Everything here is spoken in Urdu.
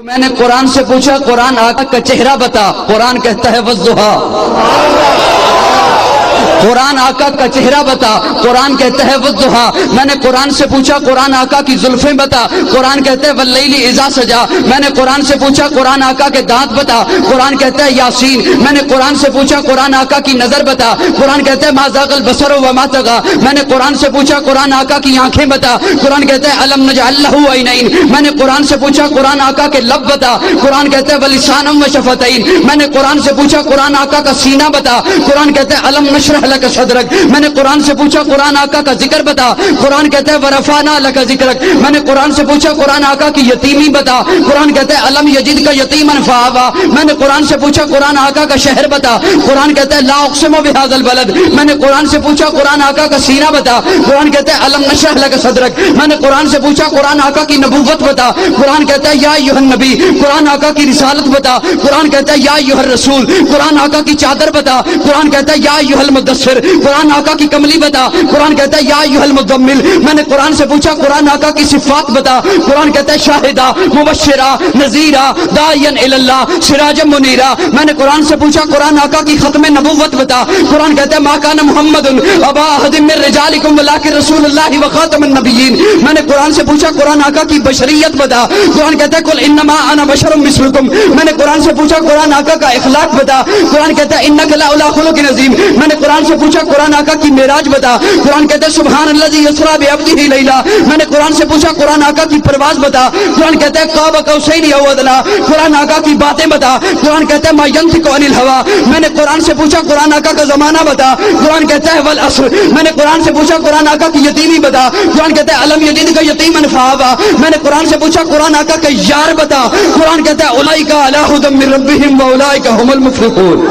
میں نے قرآن سے پوچھا قرآن آقا کا چہرہ بتا، قرآن کہتا ہے والضحیٰ۔ قرآن آقا کا چہرہ بتا، قرآن کہتا ہے والضحیٰ۔ میں نے قرآن سے پوچھا قرآن آقا کی زلفیں بتا، قرآن کہتا ہے واللیل اذا سجا۔ میں نے قرآن سے پوچھا قرآن آقا کے دانت بتا، قرآن کہتا ہے یاسین۔ میں نے قرآن سے پوچھا قرآن آقا کی نظر بتا، قرآن کہتا ہے ما زاغ البصر وما طغى۔ میں نے قرآن سے پوچھا قرآن آقا کی آنکھیں بتا، قرآن کہتا ہے الم نجعل لہ عینین۔ میں نے قرآن سے پوچھا قرآن آقا کے لب بتا، قرآن کہتا ہے ولسانا وشفتین۔ میں نے قرآن سے پوچھا قرآن آقا کا سینہ بتا، قرآن کہتا ہے الم نشرح لک صدرک۔ میں نے قرآن سے پوچھا قرآن آقا کا ذکر بتا، قرآن کہتا ہے ورفعنا لک ذکرک۔ میں نے قرآن سے پوچھا قرآن آقا کی یتیمی بتا، قرآن کہتا ہے الم یجدک یتیما فآویٰ۔ میں نے قرآن سے پوچھا قرآن آقا کا شہر بتا، قرآن کہتا ہے لا اقسم بہذا البلد۔ میں نے قرآن سے پوچھا قرآن آقا کا سینہ بتا، قرآن کہتا ہے الم نشرح لک صدرک۔ میں نے قرآن سے پوچھا قرآن آقا کی نبوت بتا، قرآن کہتا ہے یا ایھا النبی۔ قرآن آقا کی رسالت بتا، قرآن کہتا ہے یا ایھا الرسول۔ قرآن آقا کی چادر بتا، قرآن کہتا ہے یا ایھا المدثر۔ قرآن آقا کی کملی بتا، قرآن کہتا ہے یا ایھا المزمل۔ میں نے قرآن سے پوچھا قرآن آقا کی صفات بتا، قرآن کہتا ہے شاہدہ مبشرہ نذیرہ داعیا الی اللہ سراجا منیرہ۔ میں نے قرآن سے پوچھا قرآن آقا کی ختم نبوت بتا، قرآن کہتا ہے ما کان محمد ابا احد من رجالکم ولکن رسول اللہ وخاتم النبیین۔ میں نے قرآن سے پوچھا قرآن آقا کی بشریت بتا، قرآن کہتا ہے قل انما انا بشر مثلکم۔ میں نے قرآن سے پوچھا قرآن آقا کا اخلاق بتا، قرآن کہتا ہے انک لعلی خلق عظیم۔ میں نے قرآن سے پوچھا قرآن آقا کی معراج بتا، قرآن کہتا ہے سبحان الذی اسریٰ بعبدہ لیلا۔ میں نے قرآن سے پوچھا قرآن آقا کی پرواز بتا، قرآن کہتا ہے قاب قوسین او ادنیٰ۔ قرآن آقا کی باتیں بتا، قرآن کہتا ہے ما ینطق عن الہویٰ۔ میں نے قرآن سے پوچھا قرآن آقا کا زمانہ بتا، قرآن کہتا ہے والعصر۔ میں نے قرآن سے پوچھا قرآن آقا کی یتیمی بتا، قرآن کہتا ہے الم یجدک یتیما فآویٰ۔ میں نے قرآن سے پوچھا قرآن آقا کا یار بتا، قرآن کہتا ہے اولئک علی ھدی من ربہم واولئک ھم المفلحون۔